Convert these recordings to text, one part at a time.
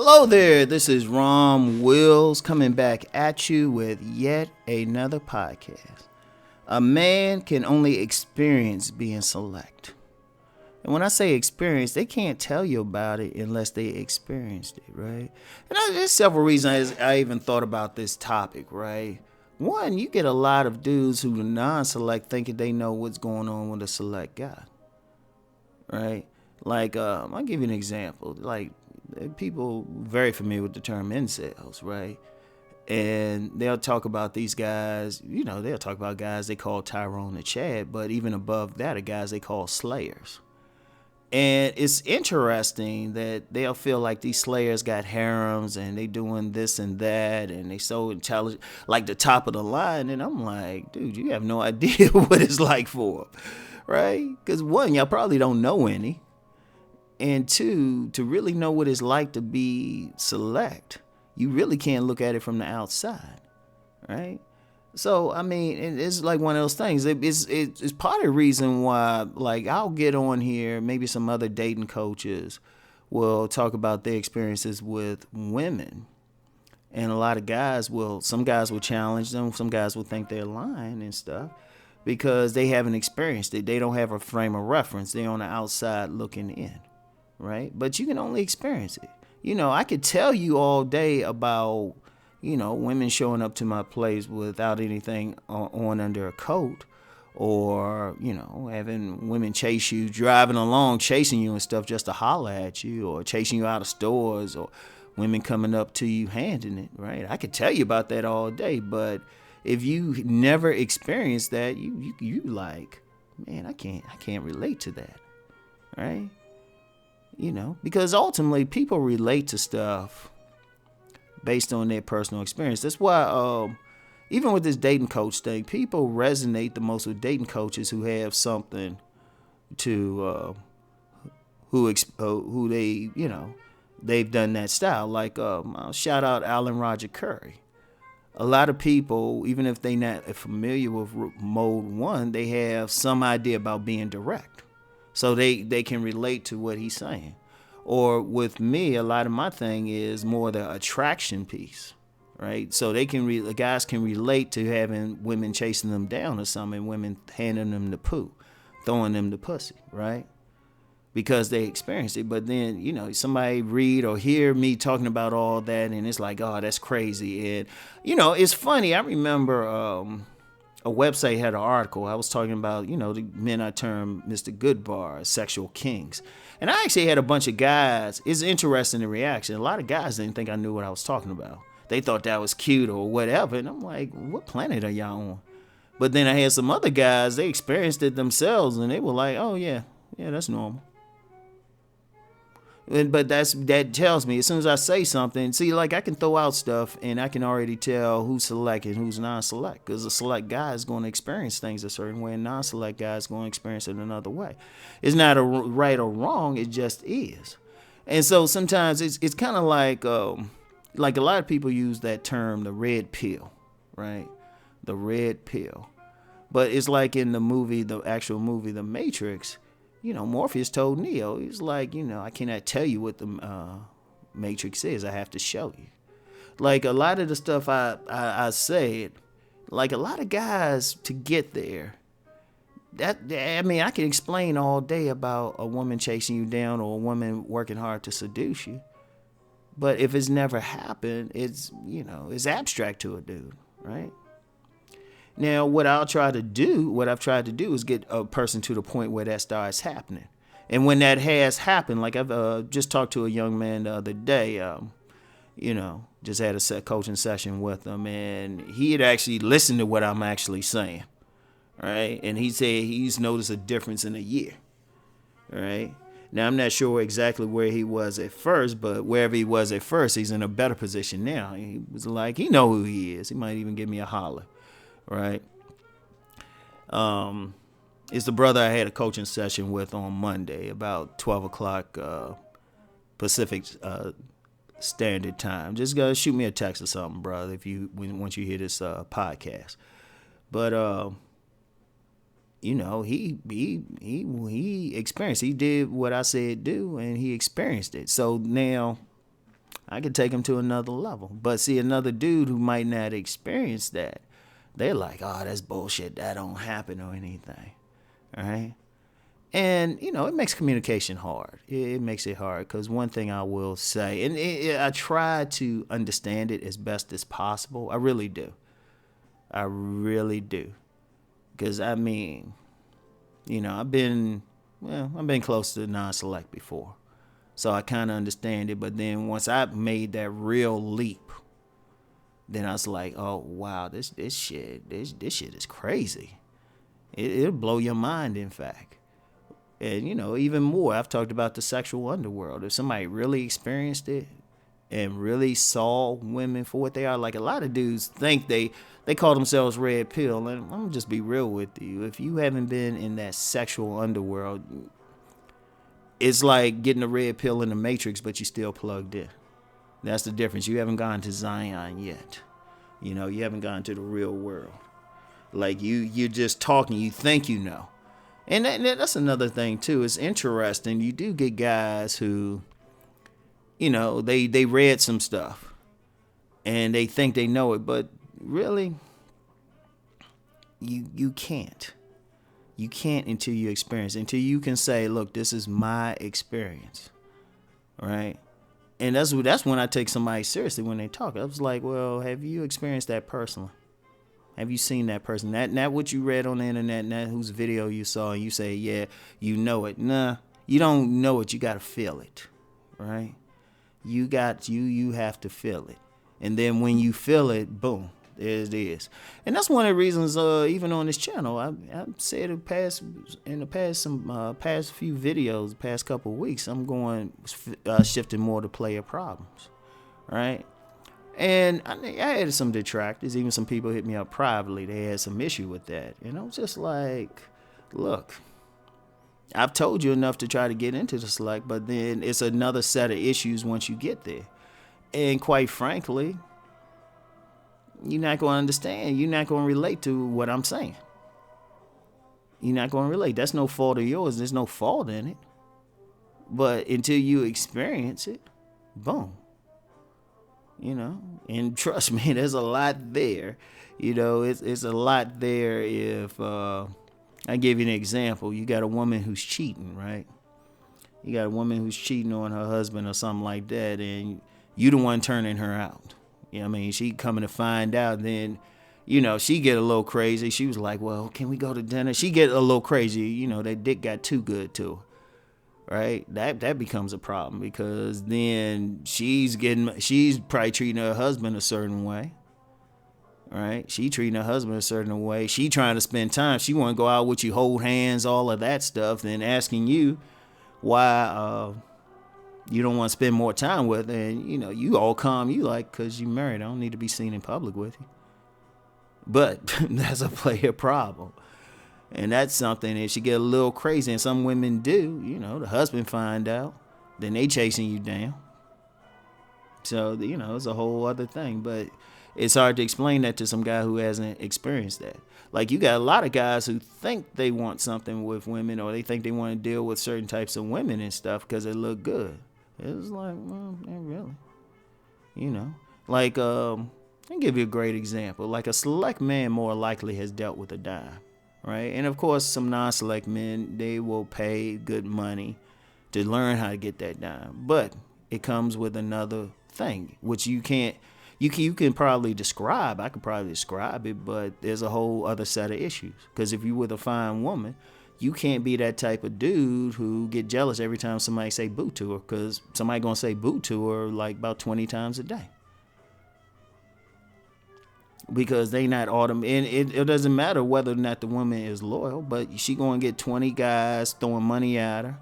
Hello there, this is Rom Wills coming back at you with yet another podcast. A man can only experience being select. And when I say experience, they can't tell you about it unless they experienced it, right? There's several reasons I even thought about this topic, right? One, you get a lot of dudes who are non-select thinking they know what's going on with a select guy, right? Like, I'll give you an example. Like, people very familiar with the term incels, right? And they'll talk about these guys, they'll talk about guys they call Tyrone and Chad, but even above that are guys they call slayers. And it's interesting that they'll feel like these slayers got harems and they doing this and that and they so intelligent, like the top of the line. And I'm like, dude, you have no idea what it's like for them, right? Because one, y'all probably don't know any. And two, to really know what it's like to be select, you really can't look at it from the outside, right? So, I mean, it's like one of those things. It's part of the reason why, like, I'll get on here, maybe some other dating coaches will talk about their experiences with women. And a lot of guys some guys will challenge them, some guys will think they're lying and stuff because they haven't experienced it. They don't have a frame of reference. They're on the outside looking in, right? But you can only experience it. I could tell you all day about women showing up to my place without anything on under a coat, or, having women chase you, driving along, chasing you and stuff just to holler at you, or chasing you out of stores, or women coming up to you handing it, right? I could tell you about that all day, but if you never experienced that, you like, man, I can't relate to that, right? Because ultimately people relate to stuff based on their personal experience. That's why, even with this dating coach thing, people resonate the most with dating coaches who have something to, who they, they've done that style. Like, I'll shout out Alan Roger Curry. A lot of people, even if they're not familiar with mode one, they have some idea about being direct. So they can relate to what he's saying. Or with me, a lot of my thing is more the attraction piece, right? So the guys can relate to having women chasing them down or something, women handing them the poo, throwing them the pussy, right? Because they experienced it. But then, somebody read or hear me talking about all that, and it's like, oh, that's crazy. And, it's funny. I remember a website had an article. I was talking about, the men I term Mr. Goodbar, sexual kings. And I actually had a bunch of guys. It's interesting, the reaction. A lot of guys didn't think I knew what I was talking about. They thought that was cute or whatever. And I'm like, what planet are y'all on? But then I had some other guys, they experienced it themselves, and they were like, oh, yeah, that's normal. But that tells me, as soon as I say something, see, like, I can throw out stuff and I can already tell who's select and who's non-select, because a select guy is going to experience things a certain way and non-select guy is going to experience it another way. It's not a right or wrong, it just is. And so sometimes it's kind of like a lot of people use that term, the red pill, right? The red pill. But it's like in the actual movie, The Matrix. Morpheus told Neo, he's like, I cannot tell you what the Matrix is. I have to show you. Like, a lot of the stuff I said, like, a lot of guys to get there, I can explain all day about a woman chasing you down or a woman working hard to seduce you. But if it's never happened, it's abstract to a dude, right? Now, what I've tried to do is get a person to the point where that starts happening. And when that has happened, like I've just talked to a young man the other day, just had a coaching session with him, and he had actually listened to what I'm actually saying, right? And he said he's noticed a difference in a year, right? Now, I'm not sure exactly where he was at first, but wherever he was at first, he's in a better position now. He was like, he know who he is. He might even give me a holler. Right. It's the brother I had a coaching session with on Monday about 12 o'clock Pacific Standard Time. Just go shoot me a text or something, brother, once you hear this podcast. But he experienced. He did what I said do, and he experienced it. So now I could take them to another level. But see, another dude who might not experience that, they're like, oh, that's bullshit. That don't happen or anything. All right. And, it makes communication hard. It makes it hard because one thing I will say, and I try to understand it as best as possible. I really do. I really do. Because, I've been close to non-select before. So I kind of understand it. But then once I made that real leap, then I was like, oh, wow, this shit is crazy. It'll blow your mind, in fact. And, even more, I've talked about the sexual underworld. If somebody really experienced it and really saw women for what they are, like a lot of dudes think they call themselves red pill. And I'm going to just be real with you. If you haven't been in that sexual underworld, it's like getting a red pill in the Matrix, but you still plugged in. That's the difference. You haven't gone to Zion yet. You haven't gone to the real world. Like you're just talking, you think you know. And that's another thing, too. It's interesting. You do get guys who, they read some stuff and they think they know it. But really, you can't. You can't until you experience it, until you can say, look, this is my experience. Right? And that's when I take somebody seriously when they talk. I was like, well, have you experienced that personally? Have you seen that person? Not what you read on the internet, not whose video you saw, and you say, yeah, you know it. Nah, you don't know it. You got to feel it, right? You have to feel it. And then when you feel it, boom, there it is. And that's one of the reasons, even on this channel, I said in the past few videos, past couple of weeks, I'm going shifting more to player problems, right? And I had some detractors, even some people hit me up privately. They had some issue with that. And I was just like, look, I've told you enough to try to get into the select, but then it's another set of issues once you get there. And quite frankly, you're not going to understand. You're not going to relate to what I'm saying. You're not going to relate. That's no fault of yours. There's no fault in it. But until you experience it, boom. And trust me, there's a lot there. It's a lot there. If I give you an example, you got a woman who's cheating, right? You got a woman who's cheating on her husband or something like that, and you the one turning her out. She coming to find out, then, she get a little crazy. She was like, well, can we go to dinner? She get a little crazy. That dick got too good to her. Right, that becomes a problem because then she's probably treating her husband a certain way. Right, she treating her husband a certain way. She trying to spend time. She want to go out with you, hold hands, all of that stuff. Then asking you why you don't want to spend more time with her. And you all calm. You like, because you married. I don't need to be seen in public with you. But that's a player problem. And that's something that she get a little crazy, and some women do. The husband find out, then they chasing you down. So it's a whole other thing. But it's hard to explain that to some guy who hasn't experienced that. Like, you got a lot of guys who think they want something with women, or they think they want to deal with certain types of women and stuff because they look good. It's like, well, not really. Like I'll give you a great example. Like, a select man more likely has dealt with a dime. Right. And of course, some non-select men, they will pay good money to learn how to get that dime. But it comes with another thing, which you can probably describe. I could probably describe it, but there's a whole other set of issues. Because if you're with a fine woman, you can't be that type of dude who get jealous every time somebody say boo to her, because somebody going to say boo to her like about 20 times a day. Because they not and it doesn't matter whether or not the woman is loyal, but she going to get 20 guys throwing money at her.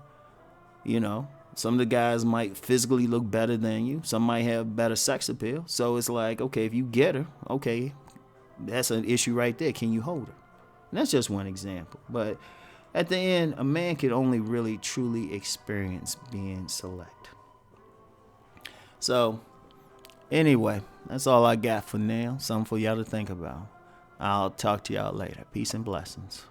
Some of the guys might physically look better than you. Some might have better sex appeal. So it's like, okay, if you get her, okay, that's an issue right there. Can you hold her? And that's just one example. But at the end, a man can only really truly experience being select. So anyway, that's all I got for now. Something for y'all to think about. I'll talk to y'all later. Peace and blessings.